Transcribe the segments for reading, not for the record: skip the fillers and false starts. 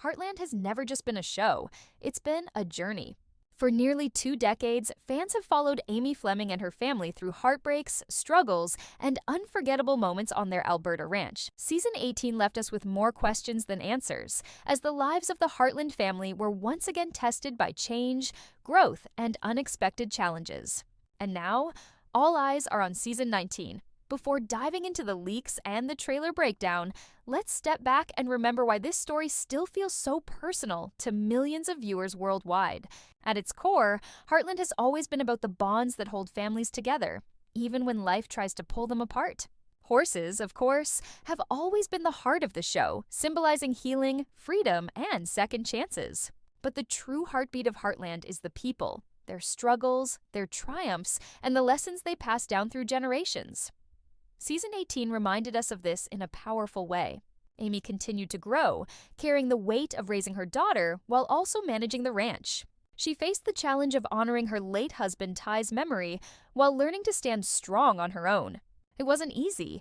Heartland has never just been a show, it's been a journey. For nearly 2 decades, fans have followed Amy Fleming and her family through heartbreaks, struggles, and unforgettable moments on their Alberta ranch. Season 18 left us with more questions than answers, as the lives of the Heartland family were once again tested by change, growth, and unexpected challenges. And now, all eyes are on Season 19. Before diving into the leaks and the trailer breakdown, let's step back and remember why this story still feels so personal to millions of viewers worldwide. At its core, Heartland has always been about the bonds that hold families together, even when life tries to pull them apart. Horses, of course, have always been the heart of the show, symbolizing healing, freedom, and second chances. But the true heartbeat of Heartland is the people, their struggles, their triumphs, and the lessons they pass down through generations. Season 18 reminded us of this in a powerful way. Amy continued to grow, carrying the weight of raising her daughter while also managing the ranch. She faced the challenge of honoring her late husband Ty's memory while learning to stand strong on her own. It wasn't easy.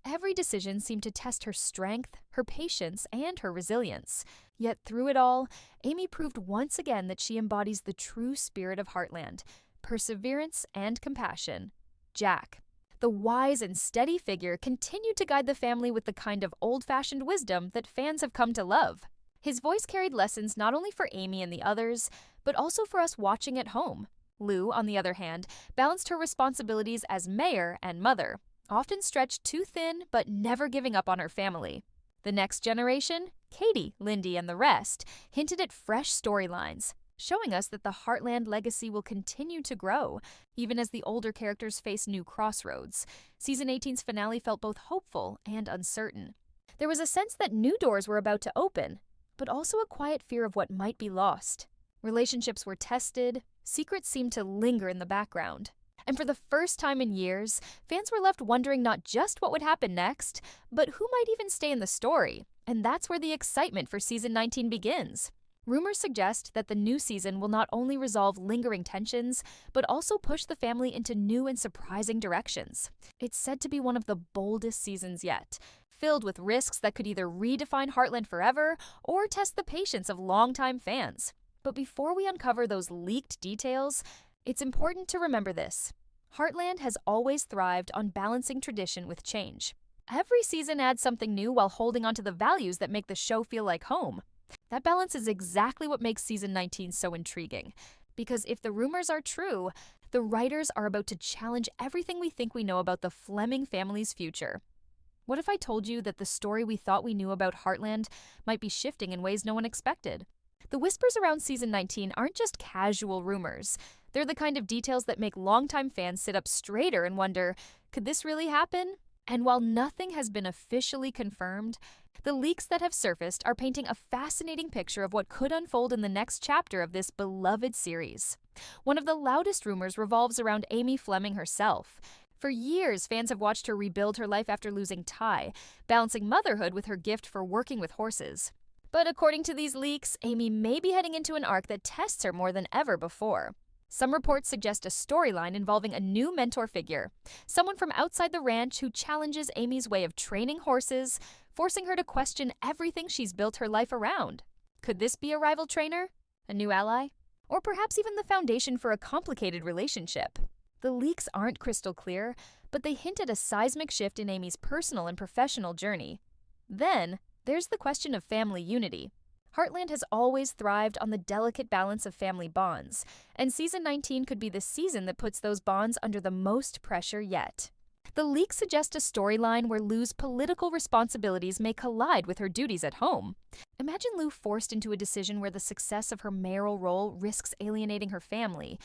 Every decision seemed to test her strength, her patience, and her resilience. Yet through it all, Amy proved once again that she embodies the true spirit of Heartland: perseverance and compassion. Jack, the wise and steady figure, continued to guide the family with the kind of old-fashioned wisdom that fans have come to love. His voice carried lessons not only for Amy and the others, but also for us watching at home. Lou, on the other hand, balanced her responsibilities as mayor and mother, often stretched too thin but never giving up on her family. The next generation, Katie, Lyndy, and the rest, hinted at fresh storylines, showing us that the Heartland legacy will continue to grow, even as the older characters face new crossroads. Season 18's finale felt both hopeful and uncertain. There was a sense that new doors were about to open, but also a quiet fear of what might be lost. Relationships were tested, secrets seemed to linger in the background. And for the first time in years, fans were left wondering not just what would happen next, but who might even stay in the story. And that's where the excitement for Season 19 begins. Rumors suggest that the new season will not only resolve lingering tensions, but also push the family into new and surprising directions. It's said to be one of the boldest seasons yet, filled with risks that could either redefine Heartland forever or test the patience of longtime fans. But before we uncover those leaked details, it's important to remember this: Heartland has always thrived on balancing tradition with change. Every season adds something new while holding on to the values that make the show feel like home. That balance is exactly what makes Season 19 so intriguing. Because if the rumors are true, the writers are about to challenge everything we think we know about the Fleming family's future. What if I told you that the story we thought we knew about Heartland might be shifting in ways no one expected? The whispers around Season 19 aren't just casual rumors. They're the kind of details that make longtime fans sit up straighter and wonder, could this really happen? And while nothing has been officially confirmed, the leaks that have surfaced are painting a fascinating picture of what could unfold in the next chapter of this beloved series. One of the loudest rumors revolves around Amy Fleming herself. For years, fans have watched her rebuild her life after losing Ty, balancing motherhood with her gift for working with horses. But according to these leaks, Amy may be heading into an arc that tests her more than ever before. Some reports suggest a storyline involving a new mentor figure, someone from outside the ranch who challenges Amy's way of training horses, forcing her to question everything she's built her life around. Could this be a rival trainer? A new ally? Or perhaps even the foundation for a complicated relationship? The leaks aren't crystal clear, but they hint at a seismic shift in Amy's personal and professional journey. Then, there's the question of family unity. Heartland has always thrived on the delicate balance of family bonds, and Season 19 could be the season that puts those bonds under the most pressure yet. The leaks suggest a storyline where Lou's political responsibilities may collide with her duties at home. Imagine Lou forced into a decision where the success of her mayoral role risks alienating her family.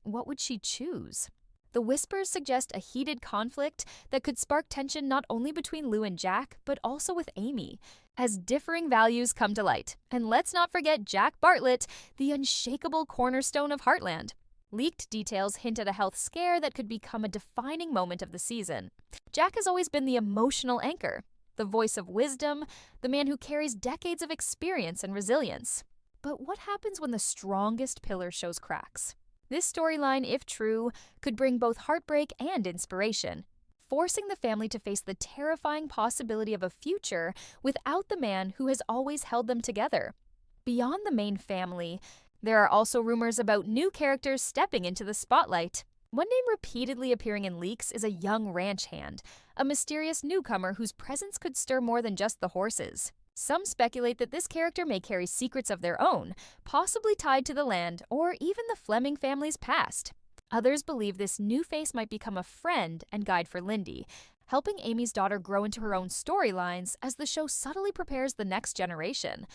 What would she choose? The whispers suggest a heated conflict that could spark tension not only between Lou and Jack, but also with Amy, as differing values come to light. And let's not forget Jack Bartlett, the unshakable cornerstone of Heartland. Leaked details hint at a health scare that could become a defining moment of the season. Jack has always been the emotional anchor, the voice of wisdom, the man who carries decades of experience and resilience. But what happens when the strongest pillar shows cracks? This storyline, if true, could bring both heartbreak and inspiration, forcing the family to face the terrifying possibility of a future without the man who has always held them together. Beyond the main family, there are also rumors about new characters stepping into the spotlight. One name repeatedly appearing in leaks is a young ranch hand, a mysterious newcomer whose presence could stir more than just the horses. Some speculate that this character may carry secrets of their own, possibly tied to the land or even the Fleming family's past. Others believe this new face might become a friend and guide for Lyndy, helping Amy's daughter grow into her own storylines as the show subtly prepares the next generation.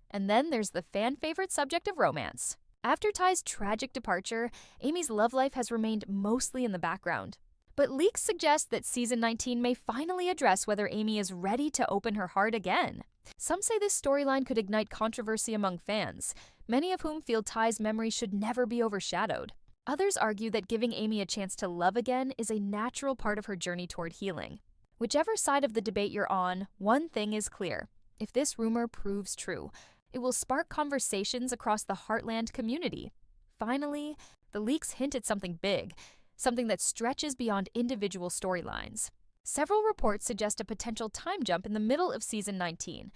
And then there's the fan-favorite subject of romance. After Ty's tragic departure, Amy's love life has remained mostly in the background. But leaks suggest that Season 19 may finally address whether Amy is ready to open her heart again. Some say this storyline could ignite controversy among fans, many of whom feel Ty's memory should never be overshadowed. Others argue that giving Amy a chance to love again is a natural part of her journey toward healing. Whichever side of the debate you're on, one thing is clear. If this rumor proves true, it will spark conversations across the Heartland community. Finally, the leaks hint at something big, something that stretches beyond individual storylines. Several reports suggest a potential time jump in the middle of Season 19.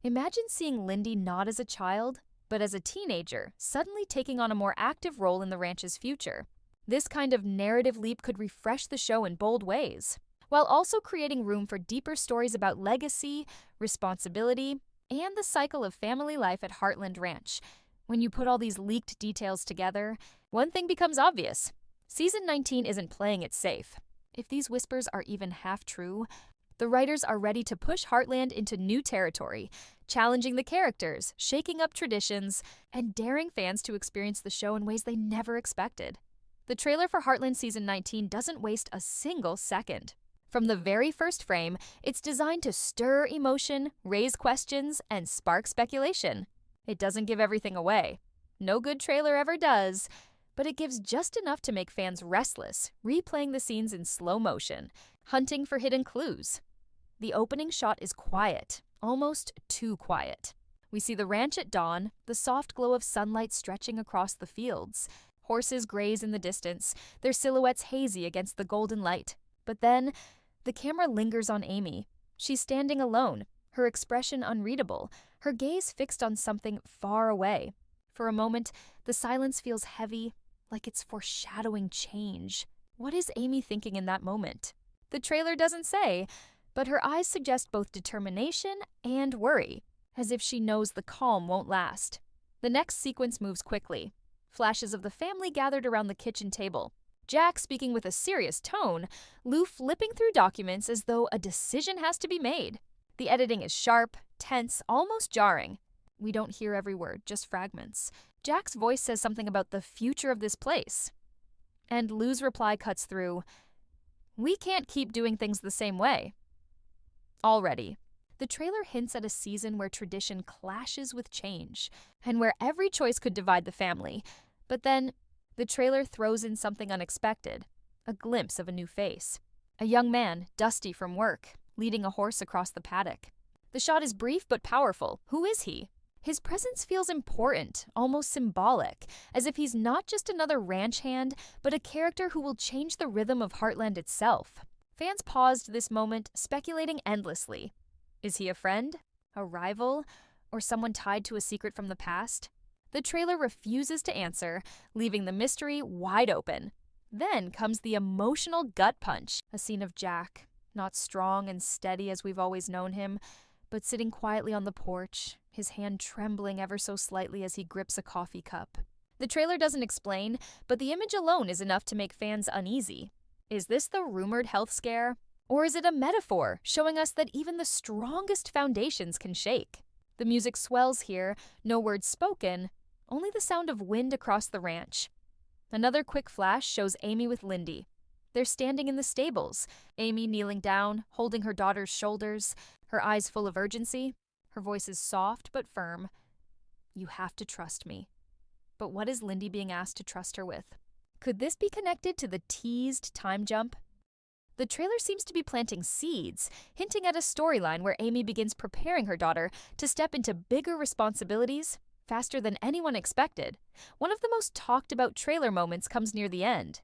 Imagine seeing Lyndy not as a child, but as a teenager, suddenly taking on a more active role in the ranch's future. This kind of narrative leap could refresh the show in bold ways, while also creating room for deeper stories about legacy, responsibility, and the cycle of family life at Heartland Ranch. When you put all these leaked details together, one thing becomes obvious. Season 19 isn't playing it safe. If these whispers are even half true, the writers are ready to push Heartland into new territory, challenging the characters, shaking up traditions, and daring fans to experience the show in ways they never expected. The trailer for Heartland Season 19 doesn't waste a single second. From the very first frame, it's designed to stir emotion, raise questions, and spark speculation. It doesn't give everything away. No good trailer ever does, but it gives just enough to make fans restless, replaying the scenes in slow motion, hunting for hidden clues. The opening shot is quiet, almost too quiet. We see the ranch at dawn, the soft glow of sunlight stretching across the fields. Horses graze in the distance, their silhouettes hazy against the golden light. But then, the camera lingers on Amy. She's standing alone, her expression unreadable, her gaze fixed on something far away. For a moment, the silence feels heavy, like it's foreshadowing change. What is Amy thinking in that moment? The trailer doesn't say, but her eyes suggest both determination and worry, as if she knows the calm won't last. The next sequence moves quickly. Flashes of the family gathered around the kitchen table. Jack speaking with a serious tone, Lou flipping through documents as though a decision has to be made. The editing is sharp, tense, almost jarring. We don't hear every word, just fragments. Jack's voice says something about the future of this place. And Lou's reply cuts through, "We can't keep doing things the same way." Already, the trailer hints at a season where tradition clashes with change, and where every choice could divide the family. But then, the trailer throws in something unexpected, a glimpse of a new face. A young man, dusty from work, leading a horse across the paddock. The shot is brief but powerful. Who is he? His presence feels important, almost symbolic, as if he's not just another ranch hand, but a character who will change the rhythm of Heartland itself. Fans paused this moment, speculating endlessly. Is he a friend? A rival? Or someone tied to a secret from the past? The trailer refuses to answer, leaving the mystery wide open. Then comes the emotional gut punch, a scene of Jack, not strong and steady as we've always known him, but sitting quietly on the porch, his hand trembling ever so slightly as he grips a coffee cup. The trailer doesn't explain, but the image alone is enough to make fans uneasy. Is this the rumored health scare? Or is it a metaphor, showing us that even the strongest foundations can shake? The music swells here, no words spoken, only the sound of wind across the ranch. Another quick flash shows Amy with Lyndy. They're standing in the stables, Amy kneeling down, holding her daughter's shoulders, her eyes full of urgency. Her voice is soft but firm. "You have to trust me." But what is Lyndy being asked to trust her with? Could this be connected to the teased time jump? The trailer seems to be planting seeds, hinting at a storyline where Amy begins preparing her daughter to step into bigger responsibilities faster than anyone expected. One of the most talked about trailer moments comes near the end.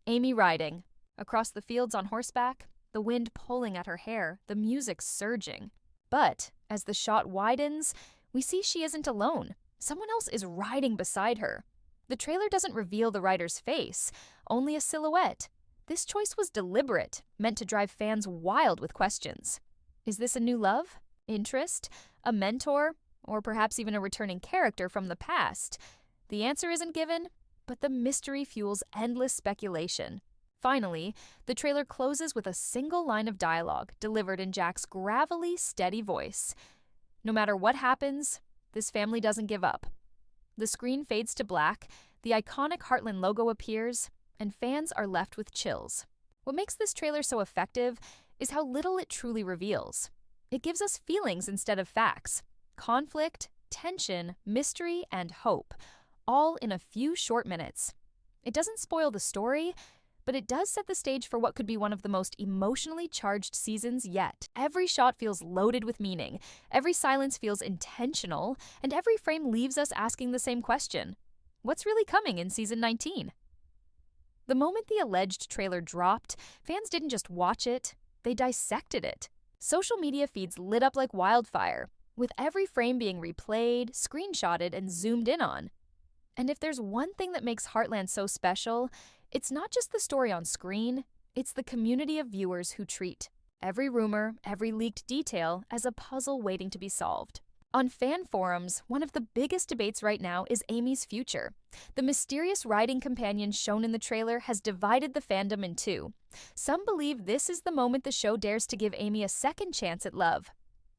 Amy riding. Across the fields on horseback, the wind pulling at her hair, the music surging. But as the shot widens, we see she isn't alone. someone else is riding beside her. The trailer doesn't reveal the rider's face, only a silhouette. This choice was deliberate, meant to drive fans wild with questions. Is this a new love? Interest? A mentor? Or perhaps even a returning character from the past? The answer isn't given, but the mystery fuels endless speculation. Finally, the trailer closes with a single line of dialogue delivered in Jack's gravelly, steady voice. No matter what happens, this family doesn't give up. The screen fades to black, the iconic Heartland logo appears, and fans are left with chills. What makes this trailer so effective is how little it truly reveals. It gives us feelings instead of facts. Conflict, tension, mystery, and hope, all in a few short minutes. It doesn't spoil the story, but it does set the stage for what could be one of the most emotionally charged seasons yet. Every shot feels loaded with meaning, every silence feels intentional, and every frame leaves us asking the same question: what's really coming in season 19? The moment the alleged trailer dropped, fans didn't just watch it, they dissected it. Social media feeds lit up like wildfire, with every frame being replayed, screenshotted, and zoomed in on. And if there's one thing that makes Heartland so special, it's not just the story on screen, it's the community of viewers who treat every rumor, every leaked detail as a puzzle waiting to be solved. On fan forums, one of the biggest debates right now is Amy's future. The mysterious riding companion shown in the trailer has divided the fandom in two. Some believe this is the moment the show dares to give Amy a second chance at love.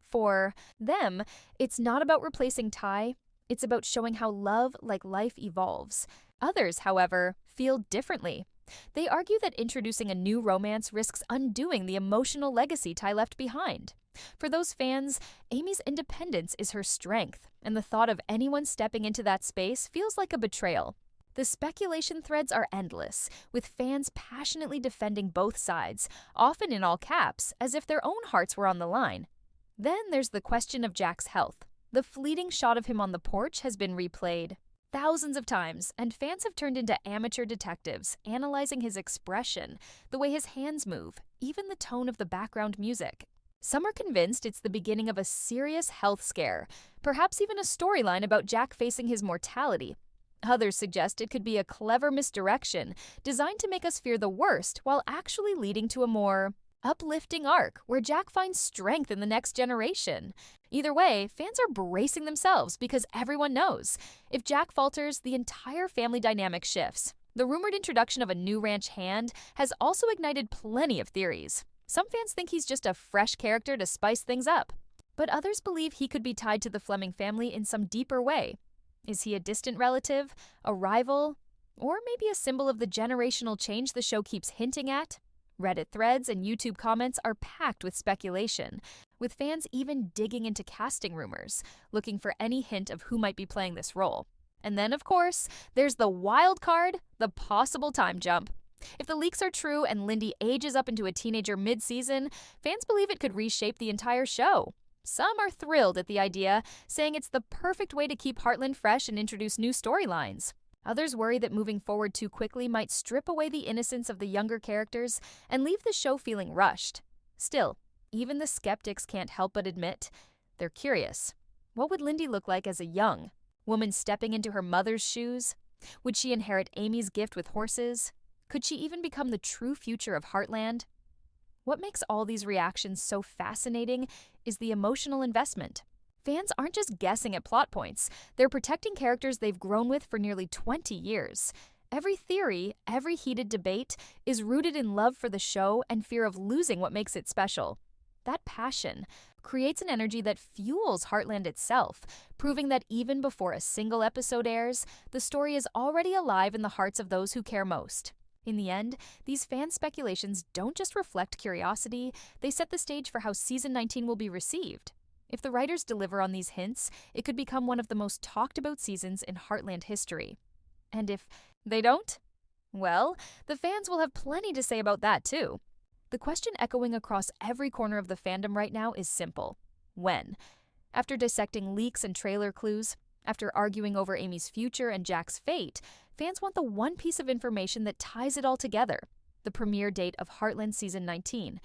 For them, it's not about replacing Ty, it's about showing how love, like life, evolves. Others, however, feel differently. They argue that introducing a new romance risks undoing the emotional legacy Ty left behind. For those fans, Amy's independence is her strength, and the thought of anyone stepping into that space feels like a betrayal. The speculation threads are endless, with fans passionately defending both sides, often in all caps, as if their own hearts were on the line. Then there's the question of Jack's health. The fleeting shot of him on the porch has been replayed thousands of times, and fans have turned into amateur detectives, analyzing his expression, the way his hands move, even the tone of the background music. Some are convinced it's the beginning of a serious health scare, perhaps even a storyline about Jack facing his mortality. Others suggest it could be a clever misdirection, designed to make us fear the worst while actually leading to a more uplifting arc where Jack finds strength in the next generation. Either way, fans are bracing themselves because everyone knows if Jack falters, the entire family dynamic shifts. The rumored introduction of a new ranch hand has also ignited plenty of theories. Some fans think he's just a fresh character to spice things up, but others believe he could be tied to the Fleming family in some deeper way. Is he a distant relative, a rival, or maybe a symbol of the generational change the show keeps hinting at? Reddit threads and YouTube comments are packed with speculation, with fans even digging into casting rumors, looking for any hint of who might be playing this role. And then, of course, there's the wild card, the possible time jump. If the leaks are true and Lyndy ages up into a teenager mid-season, fans believe it could reshape the entire show. Some are thrilled at the idea, saying it's the perfect way to keep Heartland fresh and introduce new storylines. Others worry that moving forward too quickly might strip away the innocence of the younger characters and leave the show feeling rushed. Still, even the skeptics can't help but admit they're curious. What would Lyndy look like as a young woman stepping into her mother's shoes? Would she inherit Amy's gift with horses? Could she even become the true future of Heartland? What makes all these reactions so fascinating is the emotional investment. Fans aren't just guessing at plot points, they're protecting characters they've grown with for nearly 20 years. Every theory, every heated debate is rooted in love for the show and fear of losing what makes it special. That passion creates an energy that fuels Heartland itself, proving that even before a single episode airs, the story is already alive in the hearts of those who care most. In the end, these fan speculations don't just reflect curiosity, they set the stage for how season 19 will be received. If the writers deliver on these hints, it could become one of the most talked about seasons in Heartland history. And if they don't, well, the fans will have plenty to say about that too. The question echoing across every corner of the fandom right now is simple. When? After dissecting leaks and trailer clues, after arguing over Amy's future and Jack's fate, fans want the one piece of information that ties it all together: the premiere date of Heartland Season 19.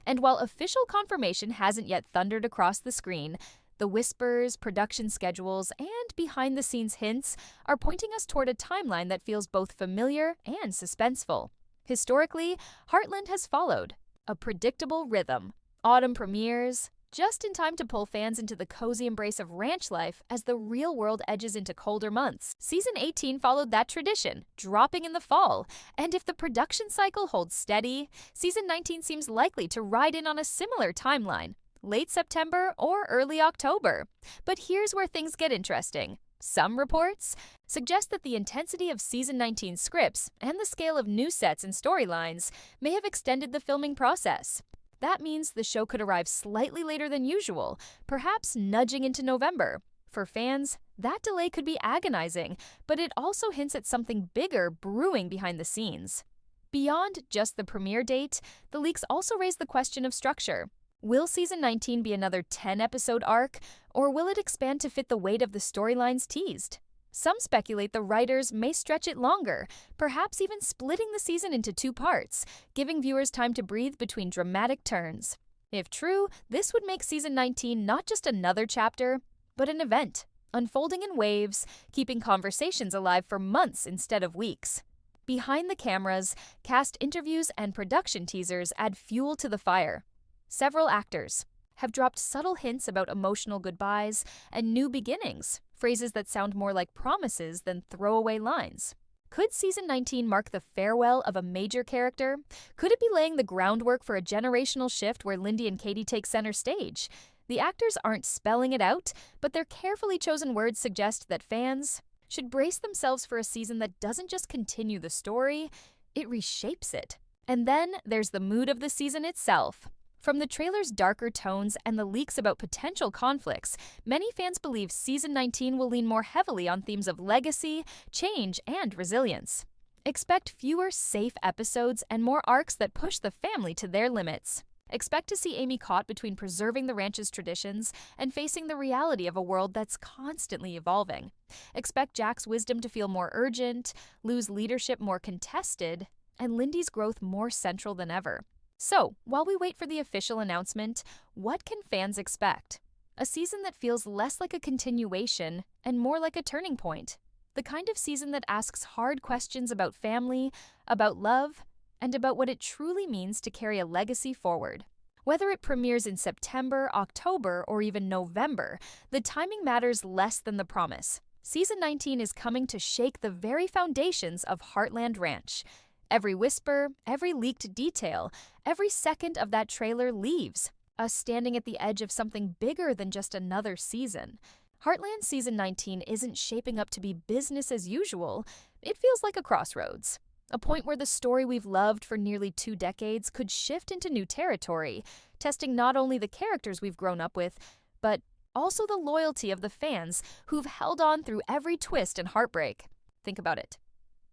And while official confirmation hasn't yet thundered across the screen, The whispers, production schedules, and behind-the-scenes hints are pointing us toward a timeline that feels both familiar and suspenseful. Historically, Heartland has followed a predictable rhythm. Autumn premieres, just in time to pull fans into the cozy embrace of ranch life as the real world edges into colder months. Season 18 followed that tradition, dropping in the fall. And if the production cycle holds steady, Season 19 seems likely to ride in on a similar timeline, late September or early October. But here's where things get interesting. Some reports suggest that the intensity of Season 19 scripts and the scale of new sets and storylines may have extended the filming process. That means the show could arrive slightly later than usual, perhaps nudging into November. For fans, that delay could be agonizing, but it also hints at something bigger brewing behind the scenes. Beyond just the premiere date, the leaks also raise the question of structure. Will Season 19 be another 10-episode arc, or will it expand to fit the weight of the storylines teased? Some speculate the writers may stretch it longer, perhaps even splitting the season into 2 parts, giving viewers time to breathe between dramatic turns. If true, this would make Season 19 not just another chapter, but an event, unfolding in waves, keeping conversations alive for months instead of weeks. Behind the cameras, cast interviews and production teasers add fuel to the fire. Several actors have dropped subtle hints about emotional goodbyes and new beginnings, phrases that sound more like promises than throwaway lines. Could Season 19 mark the farewell of a major character? Could it be laying the groundwork for a generational shift where Lyndy and Katie take center stage? The actors aren't spelling it out, but their carefully chosen words suggest that fans should brace themselves for a season that doesn't just continue the story, it reshapes it. And then there's the mood of the season itself. From the trailer's darker tones and the leaks about potential conflicts, many fans believe Season 19 will lean more heavily on themes of legacy, change, and resilience. Expect fewer safe episodes and more arcs that push the family to their limits. Expect to see Amy caught between preserving the ranch's traditions and facing the reality of a world that's constantly evolving. Expect Jack's wisdom to feel more urgent, Lou's leadership more contested, and Lyndy's growth more central than ever. So, while we wait for the official announcement, what can fans expect? A season that feels less like a continuation and more like a turning point. The kind of season that asks hard questions about family, about love, and about what it truly means to carry a legacy forward. Whether it premieres in September, October, or even November, the timing matters less than the promise. Season 19 is coming to shake the very foundations of Heartland Ranch. Every whisper, every leaked detail, every second of that trailer leaves us standing at the edge of something bigger than just another season. Heartland Season 19 isn't shaping up to be business as usual. It feels like a crossroads. A point where the story we've loved for nearly 2 decades could shift into new territory, testing not only the characters we've grown up with, but also the loyalty of the fans who've held on through every twist and heartbreak. Think about it.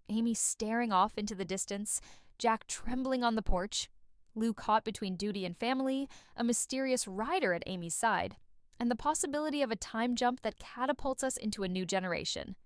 Amy staring off into the distance, Jack trembling on the porch, Lou caught between duty and family, a mysterious rider at Amy's side, and the possibility of a time jump that catapults us into a new generation.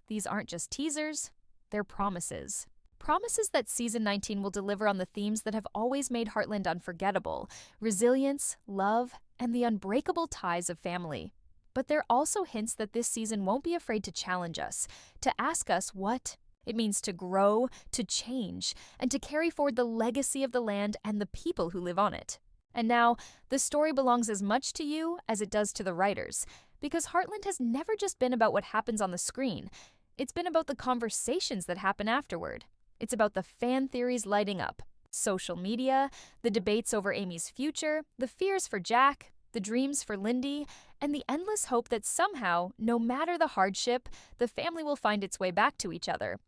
These aren't just teasers, they're promises. Promises that Season 19 will deliver on the themes that have always made Heartland unforgettable: resilience, love, and the unbreakable ties of family. But they're also hints that this season won't be afraid to challenge us, to ask us what it means to grow, to change, and to carry forward the legacy of the land and the people who live on it. And now, the story belongs as much to you as it does to the writers, because Heartland has never just been about what happens on the screen. It's been about the conversations that happen afterward. It's about the fan theories lighting up, social media, the debates over Amy's future, the fears for Jack, the dreams for Lyndy, and the endless hope that somehow, no matter the hardship, the family will find its way back to each other.